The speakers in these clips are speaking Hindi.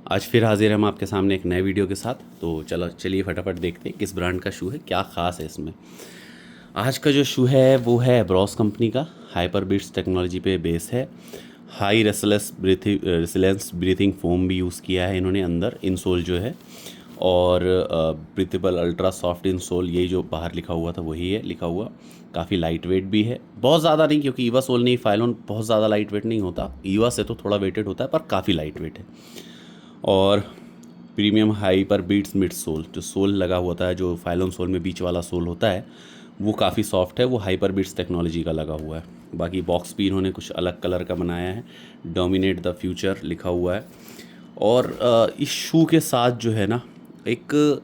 आज फिर हाजिर हैं हम आपके सामने एक नए वीडियो के साथ। तो चलिए फटाफट देखते हैं किस ब्रांड का शू है, क्या ख़ास है इसमें। आज का जो शू है वो है ब्रॉस कंपनी का। हाइपर बीट्स टेक्नोलॉजी पे बेस है। हाई रेसिलेंस ब्रीथिंग फोम भी यूज़ किया है इन्होंने अंदर इंसोल जो है। और ब्रीथेबल अल्ट्रा सॉफ्ट इंसोल, यही जो बाहर लिखा हुआ था वही है लिखा हुआ। काफ़ी लाइट वेट भी है, बहुत ज़्यादा नहीं, क्योंकि ईवा सोल नहीं, फाइलोन बहुत ज़्यादा लाइट वेट नहीं होता, ईवा से तो थोड़ा वेटेड होता है पर काफ़ी लाइट वेट है। और premium hyper beats mid sole, जो सोल लगा हुआ है, जो फाइलोन सोल में बीच वाला सोल होता है, वो काफ़ी सॉफ्ट है, वो हाइपर बीट्स टेक्नोलॉजी का लगा हुआ है। बाकी बॉक्स भी इन्होंने कुछ अलग कलर का बनाया है, डोमिनेट द फ्यूचर लिखा हुआ है। और इस शू के साथ जो है ना, एक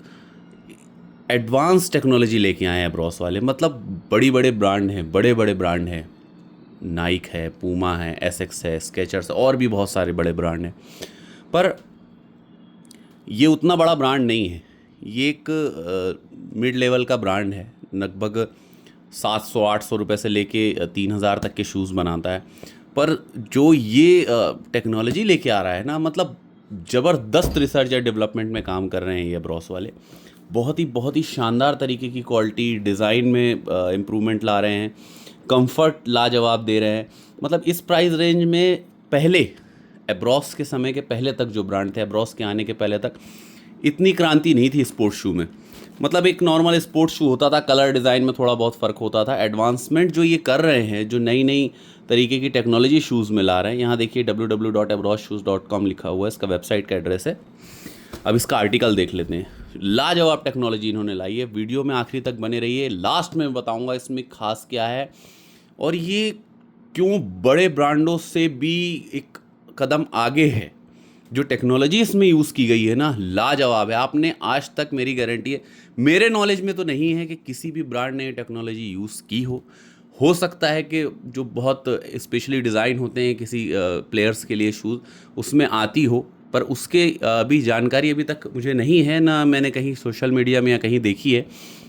एडवांस टेक्नोलॉजी लेके आए हैं ब्रॉस वाले। मतलब बड़ी बड़े ब्रांड हैं, बड़े बड़े ब्रांड हैं, नाइक है, पूमा है, एसएक्स है, स्केचर्स, और भी बहुत सारे बड़े ब्रांड हैं। पर ये उतना बड़ा ब्रांड नहीं है। ये एक मिड लेवल का ब्रांड है। लगभग 700-800 रुपये से लेके 3,000 तक के शूज़ बनाता है। पर जो ये टेक्नोलॉजी लेके आ रहा है ना, मतलब ज़बरदस्त रिसर्च या डेवलपमेंट में काम कर रहे हैं ये ब्रॉस वाले। बहुत ही शानदार तरीके की क्वालिटी, डिज़ाइन में इम्प्रूवमेंट ला रहे हैं, कंफर्ट लाजवाब दे रहे हैं। मतलब इस प्राइस रेंज में पहले, एब्रॉस के समय के पहले तक जो ब्रांड थे, एब्रॉस के आने के पहले तक इतनी क्रांति नहीं थी स्पोर्ट्स शू में। मतलब एक नॉर्मल स्पोर्ट्स शू होता था, कलर डिज़ाइन में थोड़ा बहुत फ़र्क होता था। एडवांसमेंट जो ये कर रहे हैं, जो नई नई तरीके की टेक्नोलॉजी शूज़ में ला रहे हैं, यहाँ देखिए www.abrosshoes.com लिखा हुआ है, इसका वेबसाइट का एड्रेस है। अब इसका आर्टिकल देख लेते हैं। लाजवाब टेक्नोलॉजी इन्होंने लाई है। वीडियो में आखिरी तक बने रहिए, लास्ट में बताऊंगा इसमें खास क्या है और ये क्यों बड़े ब्रांडों से भी एक कदम आगे है। जो टेक्नोलॉजी इसमें यूज़ की गई है ना, लाजवाब है। आपने आज तक, मेरी गारंटी है, मेरे नॉलेज में तो नहीं है कि किसी भी ब्रांड ने टेक्नोलॉजी यूज़ की हो सकता है कि जो बहुत स्पेशली डिज़ाइन होते हैं किसी प्लेयर्स के लिए शूज़, उसमें आती हो, पर उसके अभी जानकारी अभी तक मुझे नहीं है, ना मैंने कहीं सोशल मीडिया में या कहीं देखी है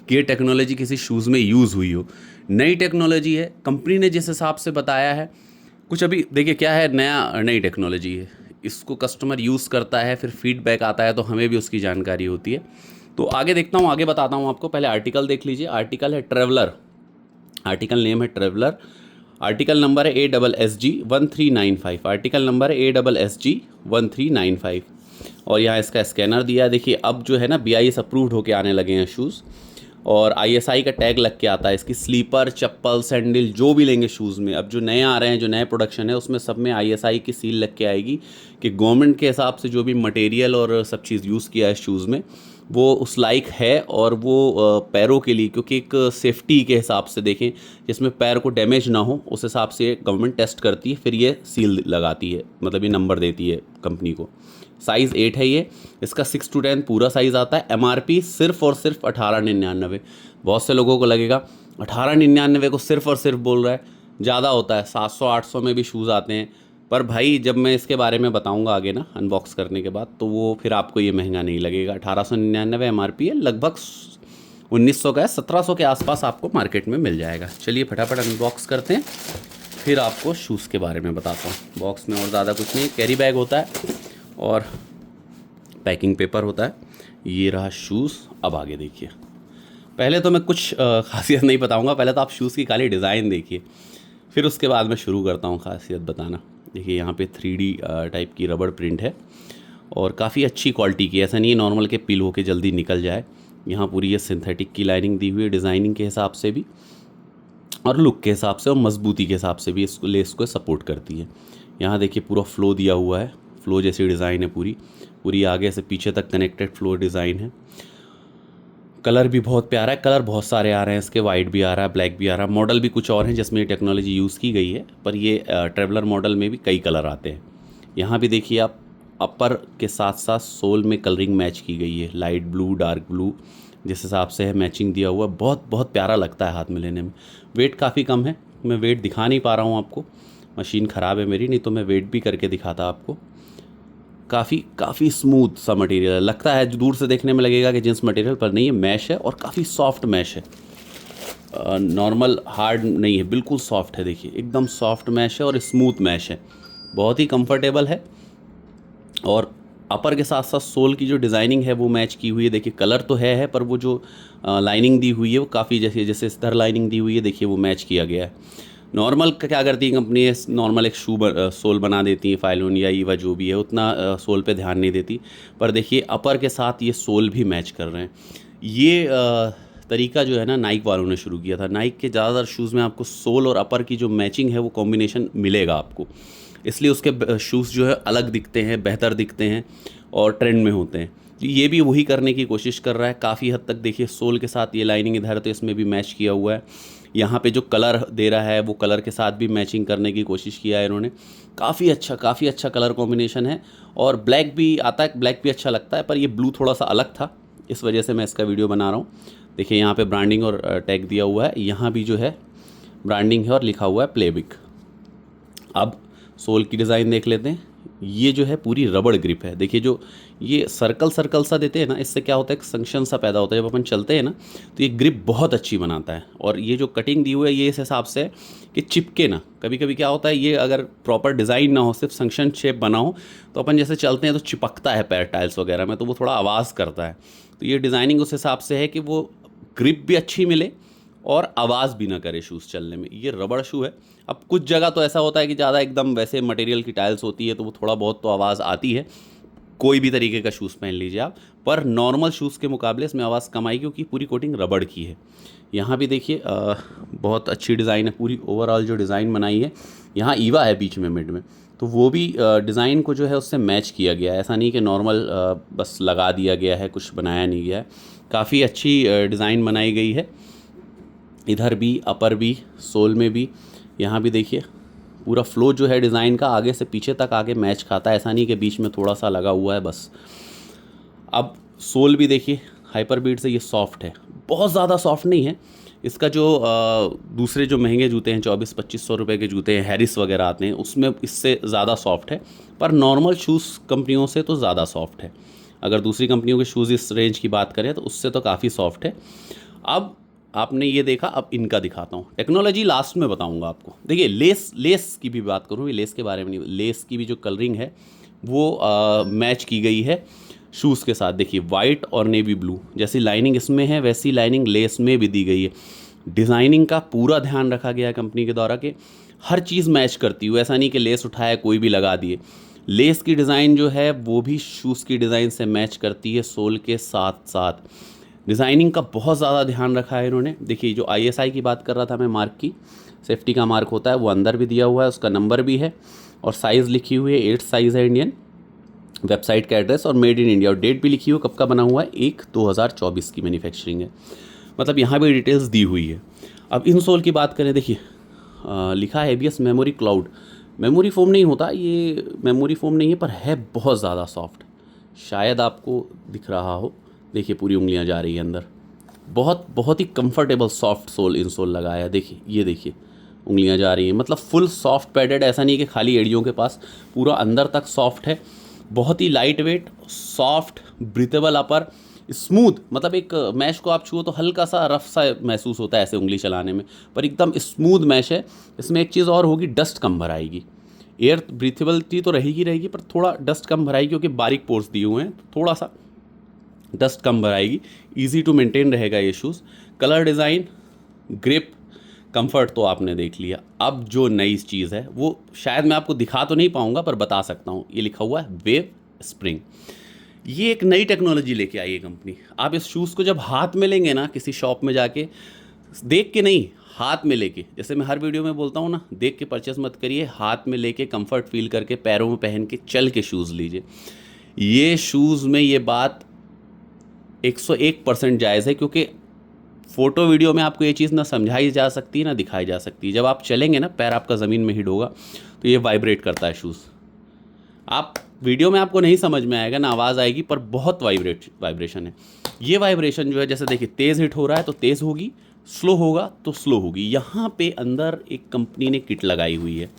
कि ये टेक्नोलॉजी किसी शूज़ में यूज़ हुई हो। नई टेक्नोलॉजी है, कंपनी ने जिस हिसाब से बताया है। कुछ अभी देखिए क्या है, नई टेक्नोलॉजी है, इसको कस्टमर यूज़ करता है, फिर फीडबैक आता है तो हमें भी उसकी जानकारी होती है। तो आगे देखता हूँ, आगे बताता हूँ आपको। पहले आर्टिकल देख लीजिए। आर्टिकल है ट्रेवलर, आर्टिकल नेम है ट्रेवलर। आर्टिकल नंबर है ASSG1395। आर्टिकल नंबर है ASSG1395। और यहाँ इसका स्कैनर दिया है। देखिए अब जो है ना, BIS अप्रूव्ड होके आने लगे हैं शूज़, और ISI का टैग लग के आता है। इसकी स्लीपर, चप्पल, सैंडल जो भी लेंगे शूज़ में, अब जो नए आ रहे हैं, जो नए प्रोडक्शन है, उसमें सब में ISI की सील लग के आएगी कि गवर्नमेंट के हिसाब से जो भी मटेरियल और सब चीज़ यूज़ किया है शूज़ में, वो उस लाइक है। और वो पैरों के लिए, क्योंकि एक सेफ्टी के हिसाब से देखें, जिसमें पैर को डैमेज ना हो, उस हिसाब से गवर्नमेंट टेस्ट करती है, फिर ये सील लगाती है, मतलब ये नंबर देती है कंपनी को। साइज़ 8 है ये। इसका 6 to 10 पूरा साइज़ आता है। MRP सिर्फ और सिर्फ 1899। बहुत से लोगों को लगेगा 1899 को सिर्फ और सिर्फ बोल रहा है, ज़्यादा होता है, 700-800 में भी शूज़ आते हैं। पर भाई जब मैं इसके बारे में बताऊंगा आगे ना, अनबॉक्स करने के बाद, तो वो फिर आपको ये महंगा नहीं लगेगा। 1899 MRP है, लगभग 1900 का है, 1700 के आसपास आपको मार्केट में मिल जाएगा। चलिए फटाफट अनबॉक्स करते हैं, फिर आपको शूज़ के बारे में बताता हूँ। बॉक्स में और ज़्यादा कुछ नहीं, कैरी बैग होता है और पैकिंग पेपर होता है। ये रहा शूज़। अब आगे देखिए। पहले तो मैं कुछ खासियत नहीं बताऊंगा, पहले तो आप शूज़ की खाली डिज़ाइन देखिए, फिर उसके बाद मैं शुरू करता हूँ खासियत बताना। देखिए यहाँ पे 3D टाइप की रबड़ प्रिंट है और काफ़ी अच्छी क्वालिटी की। ऐसा नहीं है नॉर्मल के पील होके जल्दी निकल जाए। यहाँ पूरी ये सिंथेटिक की लाइनिंग दी हुई है, डिज़ाइनिंग के हिसाब से भी और लुक के हिसाब से और मजबूती के हिसाब से भी इसको लेस को सपोर्ट करती है। यहाँ देखिए पूरा फ्लो दिया हुआ है, फ्लो जैसी डिज़ाइन है पूरी पूरी, आगे से पीछे तक कनेक्टेड फ्लो डिज़ाइन है। कलर भी बहुत प्यारा है, कलर बहुत सारे आ रहे हैं इसके, वाइट भी आ रहा है, ब्लैक भी आ रहा है। मॉडल भी कुछ और हैं जिसमें ये टेक्नोलॉजी यूज़ की गई है, पर ये ट्रेवलर मॉडल में भी कई कलर आते हैं। यहाँ भी देखिए आप, अपर के साथ साथ सोल में कलरिंग मैच की गई है, लाइट ब्लू, डार्क ब्लू, जिस हिसाब से है मैचिंग दिया हुआ। बहुत बहुत प्यारा लगता है हाथ में लेने में। वेट काफ़ी कम है, मैं वेट दिखा नहीं पा रहा हूँ आपको, मशीन ख़राब है मेरी, नहीं तो मैं वेट भी करके दिखाता आपको। काफ़ी स्मूथ सा मटेरियल है, लगता है दूर से देखने में लगेगा कि जींस मटेरियल, पर नहीं, ये मैश है और काफ़ी सॉफ्ट मैश है। नॉर्मल हार्ड नहीं है, बिल्कुल सॉफ्ट है। देखिए एकदम सॉफ्ट मैश है और स्मूथ मैश है, बहुत ही कंफर्टेबल है। और अपर के साथ साथ सोल की जो डिज़ाइनिंग है वो मैच की हुई है। देखिए कलर तो है पर वो जो लाइनिंग दी हुई है वो काफ़ी जैसे जैसे इधर लाइनिंग दी हुई है, देखिए वो मैच किया गया है। नॉर्मल क्या करती है कंपनी है, नॉर्मल एक सोल बना देती है, फाइलोन या ईवा जो भी है, उतना सोल पे ध्यान नहीं देती। पर देखिए अपर के साथ ये सोल भी मैच कर रहे हैं। ये तरीका जो है ना नाइक वालों ने शुरू किया था। नाइक के ज़्यादातर शूज़ में आपको सोल और अपर की जो मैचिंग है वो कॉम्बिनेशन मिलेगा आपको, इसलिए उसके शूज़ जो है अलग दिखते हैं, बेहतर दिखते हैं और ट्रेंड में होते हैं। तो ये भी वही करने की कोशिश कर रहा है काफ़ी हद तक। देखिए सोल के साथ ये लाइनिंग इधर तो इसमें भी मैच किया हुआ है, यहाँ पे जो कलर दे रहा है वो कलर के साथ भी मैचिंग करने की कोशिश किया है इन्होंने। काफ़ी अच्छा कलर कॉम्बिनेशन है। और ब्लैक भी आता है, ब्लैक भी अच्छा लगता है, पर ये ब्लू थोड़ा सा अलग था, इस वजह से मैं इसका वीडियो बना रहा हूँ। देखिए यहाँ पे ब्रांडिंग और टैग दिया हुआ है, यहाँ भी जो है ब्रांडिंग है और लिखा हुआ है प्लेबिक। अब सोल की डिज़ाइन देख लेते हैं। ये जो है पूरी रबड़ ग्रिप है। देखिए जो ये सर्कल सर्कल सा देते हैं ना, इससे क्या होता है, एक संक्शन सा पैदा होता है। जब अपन चलते हैं ना तो ये ग्रिप बहुत अच्छी बनाता है। और ये जो कटिंग दी हुई है ये इस हिसाब से है कि चिपके ना। कभी कभी क्या होता है, ये अगर प्रॉपर डिज़ाइन ना हो, सिर्फ संक्शन शेप बना हो, तो अपन जैसे चलते हैं तो चिपकता है पैर टाइल्स वगैरह में, तो वो थोड़ा आवाज़ करता है। तो ये डिज़ाइनिंग उस हिसाब से है कि वो ग्रिप भी अच्छी मिले और आवाज़ भी ना करे शूज़ चलने में। ये रबड़ शू है। अब कुछ जगह तो ऐसा होता है कि ज़्यादा एकदम वैसे मटेरियल की टाइल्स होती है तो वो थोड़ा बहुत तो आवाज़ आती है, कोई भी तरीके का शूज़ पहन लीजिए आप। पर नॉर्मल शूज़ के मुकाबले इसमें आवाज़ कम आएगी क्योंकि पूरी कोटिंग रबड़ की है। यहाँ भी देखिए बहुत अच्छी डिज़ाइन है, पूरी ओवरऑल जो डिज़ाइन बनाई है। यहाँ ईवा है बीच में मिड में, तो वो भी डिज़ाइन को जो है उससे मैच किया गया है। ऐसा नहीं कि नॉर्मल बस लगा दिया गया है, कुछ बनाया नहीं गया है। काफ़ी अच्छी डिज़ाइन बनाई गई है, इधर भी, अपर भी, सोल में भी। यहाँ भी देखिए पूरा फ्लो जो है डिज़ाइन का आगे से पीछे तक आगे मैच खाता है, ऐसा नहीं कि बीच में थोड़ा सा लगा हुआ है बस। अब सोल भी देखिए हाइपर बीट से ये सॉफ्ट है, बहुत ज़्यादा सॉफ्ट नहीं है। इसका जो दूसरे जो महंगे जूते हैं 2400-2500 रुपये के जूते हैं, हैरिस वगैरह आते हैं, उसमें इससे ज़्यादा सॉफ्ट है। पर नॉर्मल शूज़ कंपनियों से तो ज़्यादा सॉफ्ट है। अगर दूसरी कंपनियों के शूज़ इस रेंज की बात करें तो उससे तो काफ़ी सॉफ्ट है। अब आपने ये देखा, अब इनका दिखाता हूँ। टेक्नोलॉजी लास्ट में बताऊँगा आपको। देखिए लेस की भी बात करूँ, ये लेस के बारे में नहीं, लेस की भी जो कलरिंग है वो मैच की गई है शूज़ के साथ। देखिए वाइट और नेवी ब्लू जैसी लाइनिंग इसमें है, वैसी लाइनिंग लेस में भी दी गई है। डिज़ाइनिंग का पूरा ध्यान रखा गया है कंपनी के द्वारा कि हर चीज़ मैच करती हुई, ऐसा नहीं कि लेस उठाया कोई भी लगा दिए। लेस की डिज़ाइन जो है वो भी शूज़ की डिज़ाइन से मैच करती है सोल के साथ साथ। डिज़ाइनिंग का बहुत ज़्यादा ध्यान रखा है इन्होंने। देखिए जो ISI की बात कर रहा था मैं, मार्क की, सेफ्टी का मार्क होता है, वो अंदर भी दिया हुआ है, उसका नंबर भी है और साइज़ लिखी हुई है, 8 साइज़ है इंडियन। वेबसाइट का एड्रेस और मेड इन इंडिया और डेट भी लिखी हुई, कब का बना हुआ है, 1/2024 की मैन्युफैक्चरिंग है। मतलब यहाँ भी डिटेल्स दी हुई है। अब इन सोल की बात करें, देखिए लिखा है ABS memory cloud. Memory foam नहीं होता, ये मेमोरी फोम नहीं है, पर है बहुत ज़्यादा सॉफ्ट। शायद आपको दिख रहा हो, देखिए पूरी उंगलियां जा रही है अंदर। बहुत ही comfortable soft sole insole लगाया है। देखिए ये देखिए उंगलियां जा रही हैं, मतलब फुल सॉफ्ट पैडेड, ऐसा नहीं कि खाली एड़ियों के पास, पूरा अंदर तक सॉफ्ट है। बहुत ही लाइट वेट, सॉफ्ट, ब्रीथेबल अपर, स्मूथ। मतलब एक मैश को आप छुओ तो हल्का सा रफ सा महसूस होता है ऐसे उंगली चलाने में, पर एकदम स्मूथ मैश है। इसमें एक चीज़ और होगी, डस्ट कम भर आएगी। एयर ब्रीथेबिलिटी तो रहेगी पर थोड़ा डस्ट कम भर आएगी क्योंकि बारीक पोर्स दिए हुए हैं, तो थोड़ा सा डस्ट कम भर आएगी। ईजी टू मेंटेन रहेगा ये shoes. Colour design, grip, comfort तो आपने देख लिया। अब जो नई चीज़ है वो शायद मैं आपको दिखा तो नहीं पाऊँगा पर बता सकता हूँ। ये लिखा हुआ है वेव स्प्रिंग। ये एक नई टेक्नोलॉजी लेके आई है कंपनी। आप इस शूज़ को जब हाथ में लेंगे ना, किसी शॉप में जाके, देख के नहीं, हाथ में लेके, जैसे मैं हर वीडियो में बोलता हूँ ना, देख के परचेस मत करिए, हाथ में लेके कंफर्ट फील करके पैरों में पहन के चल के शूज़ लीजिए। ये शूज़ में ये बात 101% जायज़ है, क्योंकि फ़ोटो वीडियो में आपको ये चीज़ ना समझाई जा सकती ना दिखाई जा सकती। जब आप चलेंगे ना, पैर आपका ज़मीन में हिट होगा तो ये वाइब्रेट करता है शूज़। आप वीडियो में आपको नहीं समझ में आएगा ना, आवाज़ आएगी, पर बहुत वाइब्रेशन है। ये वाइब्रेशन जो है, जैसे देखिए तेज़ हिट हो रहा है तो तेज़ होगी, स्लो होगा तो स्लो होगी। यहाँ पे अंदर एक कंपनी ने किट लगाई हुई है।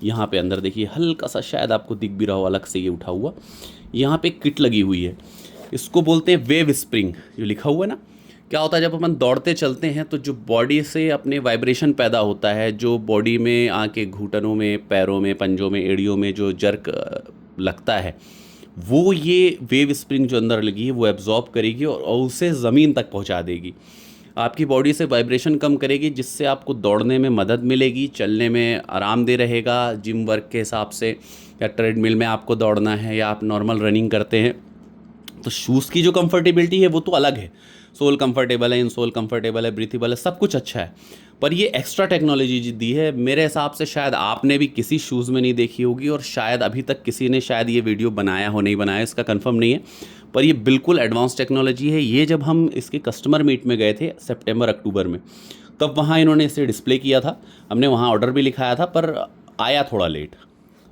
यहाँ पे अंदर देखिए हल्का सा, शायद आपको दिख भी रहा हो अलग से ये उठा हुआ, यहाँ पे किट लगी हुई है। इसको बोलते हैं वेव स्प्रिंग। जो लिखा हुआ है ना, क्या होता है जब अपन दौड़ते चलते हैं तो जो बॉडी से अपने वाइब्रेशन पैदा होता है, जो बॉडी में आके घुटनों में, पैरों में, पंजों में, एड़ियों में जो जर्क लगता है, वो ये वेव स्प्रिंग जो अंदर लगी है वो एब्जॉर्ब करेगी और उसे ज़मीन तक पहुंचा देगी। आपकी बॉडी से वाइब्रेशन कम करेगी, जिससे आपको दौड़ने में मदद मिलेगी, चलने में आरामदेह रहेगा जिम वर्क के हिसाब से, या ट्रेडमिल में आपको दौड़ना है या आप नॉर्मल रनिंग करते हैं। तो शूज़ की जो कंफर्टेबिलिटी है वो तो अलग है, सोल कंफर्टेबल है, इनसोल कंफर्टेबल है, ब्रीथेबल है, सब कुछ अच्छा है। पर ये एक्स्ट्रा टेक्नोलॉजी जो दी है, मेरे हिसाब से शायद आपने भी किसी शूज़ में नहीं देखी होगी, और शायद अभी तक किसी ने शायद ये वीडियो बनाया हो, नहीं बनाया इसका कंफर्म नहीं है, पर ये बिल्कुल एडवांस टेक्नोलॉजी है। ये जब हम इसके कस्टमर मीट में गए थे सितंबर अक्टूबर में, तब वहाँ इन्होंने इसे डिस्प्ले किया था, हमने वहाँ ऑर्डर भी लिखाया था, पर आया थोड़ा लेट,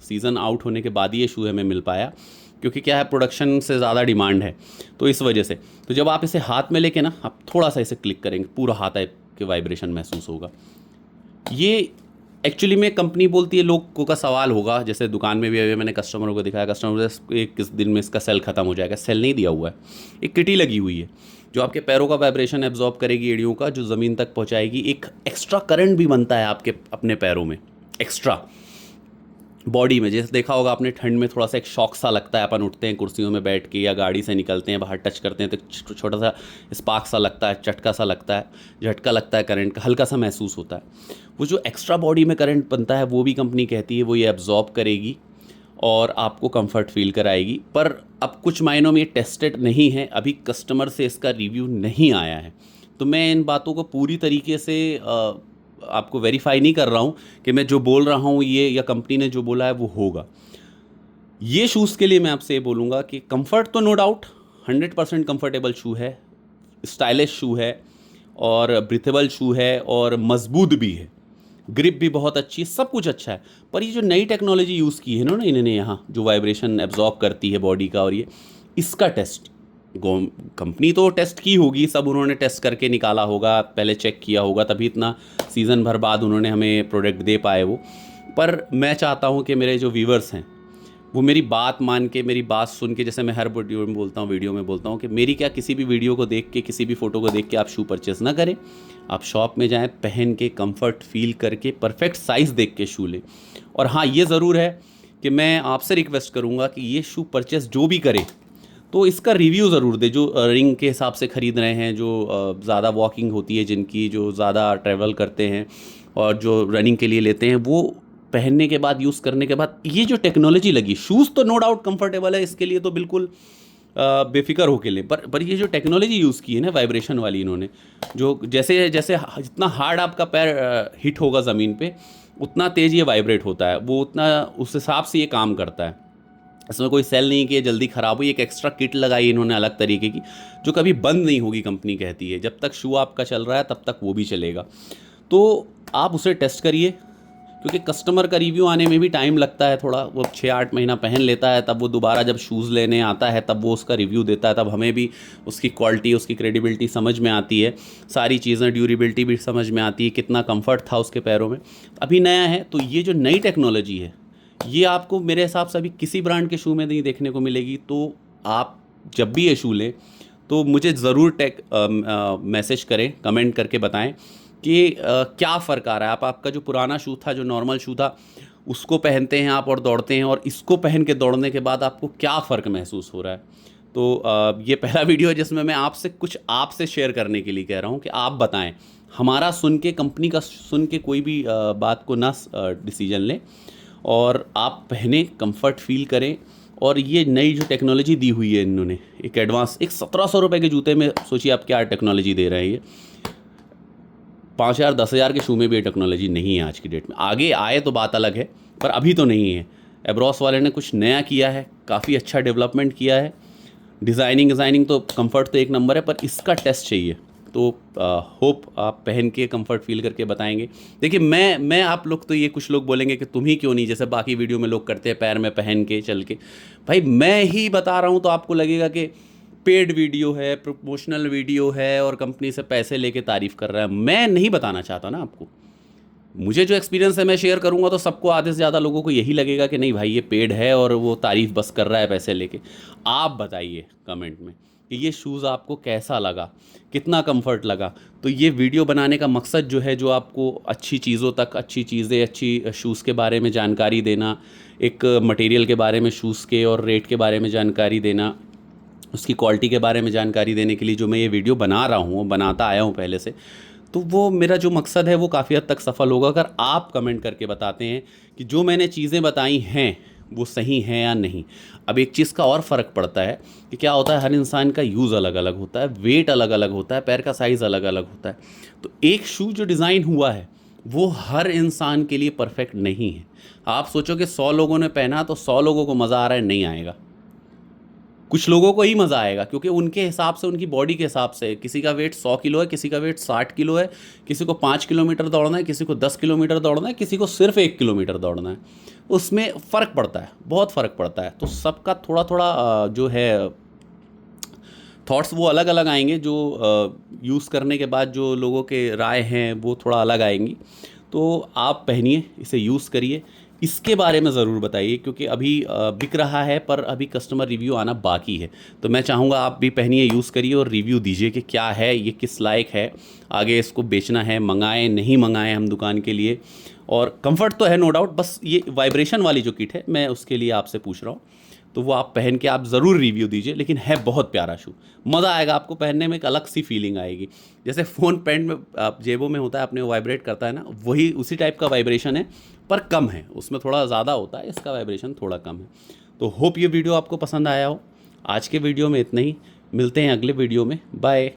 सीज़न आउट होने के बाद ही ये शू हमें मिल पाया, क्योंकि क्या है, प्रोडक्शन से ज़्यादा डिमांड है, तो इस वजह से। तो जब आप इसे हाथ में लेके ना, आप थोड़ा सा इसे क्लिक करेंगे, पूरा हाथ टाइप के वाइब्रेशन महसूस होगा। ये एक्चुअली में कंपनी बोलती है, लोगों का सवाल होगा, जैसे दुकान में भी अभी मैंने कस्टमरों को दिखाया, कस्टमर किस दिन में इसका सेल ख़त्म हो जाएगा। सेल नहीं दिया हुआ है, एक किटी लगी हुई है जो आपके पैरों का वाइब्रेशन एब्जॉर्ब करेगी, एड़ियों का, जो ज़मीन तक पहुंचाएगी। एक एक्स्ट्रा करंट भी बनता है आपके अपने पैरों में, एक्स्ट्रा बॉडी में। जैसे देखा होगा आपने, ठंड में थोड़ा सा एक शॉक सा लगता है, अपन उठते हैं कुर्सियों में बैठ के या गाड़ी से निकलते हैं, बाहर टच करते हैं तो छोटा सा स्पार्क सा लगता है, चटका सा लगता है, झटका लगता है, करंट का हल्का सा महसूस होता है। वो जो एक्स्ट्रा बॉडी में करंट बनता है, वो भी कंपनी कहती है वो ये एब्जॉर्ब करेगी और आपको कंफर्ट फील कराएगी। पर अब कुछ मायनों में ये टेस्टेड नहीं है, अभी कस्टमर से इसका रिव्यू नहीं आया है, तो मैं इन बातों को पूरी तरीके से आपको वेरीफाई नहीं कर रहा हूँ कि मैं जो बोल रहा हूँ ये, या कंपनी ने जो बोला है वो होगा। ये शूज़ के लिए मैं आपसे ये बोलूँगा कि कंफर्ट तो नो डाउट 100% कंफर्टेबल शू है, स्टाइलिश शू है, और ब्रीथेबल शू है, और मजबूत भी है, ग्रिप भी बहुत अच्छी है, सब कुछ अच्छा है। पर ये जो नई टेक्नोलॉजी यूज़ की है ना इन्होंने यहाँ, जो वाइब्रेशन एब्जॉर्ब करती है बॉडी का, और ये इसका टेस्ट कंपनी तो टेस्ट की होगी, सब उन्होंने टेस्ट करके निकाला होगा, पहले चेक किया होगा, तभी इतना सीज़न भर बाद उन्होंने हमें प्रोडक्ट दे पाए वो। पर मैं चाहता हूँ कि मेरे जो व्यूवर्स हैं वो मेरी बात मान के, मेरी बात सुन के, जैसे मैं हर वीडियो में बोलता हूँ कि मेरी क्या, किसी भी वीडियो को देख के, किसी भी फ़ोटो को देख के आप शू परचेज़ ना करें, आप शॉप में जाएँ, पहन के कंफर्ट फील करके, परफेक्ट साइज़ देख के शू लें। और हाँ, ये ज़रूर है कि मैं आपसे रिक्वेस्ट करूँगा कि ये शू परचेज़ जो भी करे तो इसका रिव्यू ज़रूर दे, जो रिंग के हिसाब से ख़रीद रहे हैं, जो ज़्यादा वॉकिंग होती है जिनकी, जो ज़्यादा ट्रैवल करते हैं और जो रनिंग के लिए लेते हैं, वो पहनने के बाद, यूज़ करने के बाद, ये जो टेक्नोलॉजी लगी, शूज़ तो नो डाउट कंफर्टेबल है, इसके लिए तो बिल्कुल बेफिक्र होके लें। पर ये जो टेक्नोलॉजी यूज़ की है ना, वाइब्रेशन वाली, इन्होंने जो जैसे जैसे जितना हार्ड आपका पैर हिट होगा ज़मीन पे, उतना तेज़ ये वाइब्रेट होता है, वो उतना उस हिसाब से ये काम करता है। इसमें कोई सेल नहीं कि जल्दी ख़राब हुई, एक एक्स्ट्रा किट लगाई इन्होंने अलग तरीके की, जो कभी बंद नहीं होगी, कंपनी कहती है जब तक शू आपका चल रहा है तब तक वो भी चलेगा। तो आप उसे टेस्ट करिए, क्योंकि कस्टमर का रिव्यू आने में भी टाइम लगता है थोड़ा, वो 6-8 महीना पहन लेता है, तब वो दोबारा जब शूज़ लेने आता है तब वो उसका रिव्यू देता है, तब हमें भी उसकी क्वालिटी, उसकी क्रेडिबिलिटी समझ में आती है, सारी चीज़ें, ड्यूरेबिलिटी भी समझ में आती है, कितना कंफर्ट था उसके पैरों में। अभी नया है, तो ये जो नई टेक्नोलॉजी है, ये आपको मेरे हिसाब से अभी किसी ब्रांड के शू में नहीं देखने को मिलेगी। तो आप जब भी ये शू लें तो मुझे ज़रूर मैसेज करें, कमेंट करके बताएं कि क्या फ़र्क आ रहा है। आपका जो पुराना शू था, जो नॉर्मल शू था, उसको पहनते हैं आप और दौड़ते हैं, और इसको पहन के दौड़ने के बाद आपको क्या फ़र्क महसूस हो रहा है। तो ये पहला वीडियो है जिसमें मैं आपसे शेयर करने के लिए कह रहा हूँ कि आप बताएं, हमारा सुन के, कंपनी का सुन के कोई भी बात को ना डिसीजन लें, और आप पहने, कंफर्ट फील करें। और ये नई जो टेक्नोलॉजी दी हुई है इन्होंने, एक एडवांस, एक 1700 रुपये के जूते में सोचिए आप क्या टेक्नोलॉजी दे रहे हैं। ये 5000-10,000 के शू में भी ये टेक्नोलॉजी नहीं है आज की डेट में। आगे आए तो बात अलग है, पर अभी तो नहीं है। एब्रॉस वाले ने कुछ नया किया है, काफ़ी अच्छा डेवलपमेंट किया है, डिज़ाइनिंग तो, कंफर्ट तो एक नंबर है, पर इसका टेस्ट चाहिए। तो होप आप पहन के कंफर्ट फील करके बताएंगे। देखिए, मैं आप लोग तो, ये कुछ लोग बोलेंगे कि तुम ही क्यों नहीं, जैसे बाकी वीडियो में लोग करते हैं, पैर में पहन के चल के। भाई मैं ही बता रहा हूँ तो आपको लगेगा कि पेड वीडियो है, प्रमोशनल वीडियो है, और कंपनी से पैसे लेके तारीफ़ कर रहा है। मैं नहीं बताना चाहता ना आपको, मुझे जो एक्सपीरियंस है मैं शेयर करूँगा तो सबको, आधे से ज़्यादा लोगों को यही लगेगा कि नहीं भाई ये पेड है और वो तारीफ़ बस कर रहा है पैसे लेके। आप बताइए कमेंट में कि ये शूज़ आपको कैसा लगा, कितना कंफर्ट लगा। तो ये वीडियो बनाने का मकसद जो है, जो आपको अच्छी चीज़ों तक, अच्छी चीज़ें, अच्छी शूज़ के बारे में जानकारी देना, एक मटेरियल के बारे में शूज़ के और रेट के बारे में जानकारी देना, उसकी क्वालिटी के बारे में जानकारी देने के लिए जो मैं ये वीडियो बना रहा हूँ, बनाता आया हूँ पहले से, तो वो मेरा जो मकसद है वो काफ़ी हद तक सफल होगा अगर आप कमेंट करके बताते हैं कि जो मैंने चीज़ें बताई हैं वो सही हैं या नहीं। अब एक चीज़ का और फ़र्क पड़ता है कि क्या होता है, हर इंसान का यूज़ अलग अलग होता है, वेट अलग अलग होता है, पैर का साइज़ अलग अलग होता है। तो एक शू जो डिज़ाइन हुआ है वो हर इंसान के लिए परफेक्ट नहीं है। आप सोचो कि 100 लोगों ने पहना तो 100 लोगों को मज़ा आ रहा है, नहीं आएगा। कुछ लोगों को ही मज़ा आएगा क्योंकि उनके हिसाब से, उनकी बॉडी के हिसाब से, किसी का वेट 100 किलो है, किसी का वेट 60 किलो है, किसी को 5 किलोमीटर दौड़ना है, किसी को 10 किलोमीटर दौड़ना है, किसी को सिर्फ 1 किलोमीटर दौड़ना है। उसमें फ़र्क पड़ता है, बहुत फ़र्क पड़ता है। तो सबका थोड़ा थोड़ा जो है थॉट्स वो अलग अलग आएंगे, जो यूज़ करने के बाद जो लोगों के राय हैं वो थोड़ा अलग आएंगी। तो आप पहनिए, इसे यूज़ करिए, इसके बारे में ज़रूर बताइए क्योंकि अभी बिक रहा है पर अभी कस्टमर रिव्यू आना बाकी है। तो मैं चाहूँगा आप भी पहनिए, यूज़ करिए और रिव्यू दीजिए कि क्या है, ये किस लायक है, आगे इसको बेचना है, मंगाएं नहीं मंगाएं हम दुकान के लिए। और कंफर्ट तो है नो डाउट, बस ये वाइब्रेशन वाली जो किट है मैं उसके लिए आपसे पूछ रहा हूँ। तो वो आप पहन के आप ज़रूर रिव्यू दीजिए, लेकिन है बहुत प्यारा शू, मज़ा आएगा आपको पहनने में, एक अलग सी फीलिंग आएगी। जैसे फ़ोन पैंट में आप जेबों में होता है अपने, वाइब्रेट करता है ना, वही उसी टाइप का वाइब्रेशन है पर कम है, उसमें थोड़ा ज़्यादा होता है, इसका वाइब्रेशन थोड़ा कम है। तो होप ये वीडियो आपको पसंद आया हो। आज के वीडियो में इतना ही, मिलते हैं अगले वीडियो में, बाय।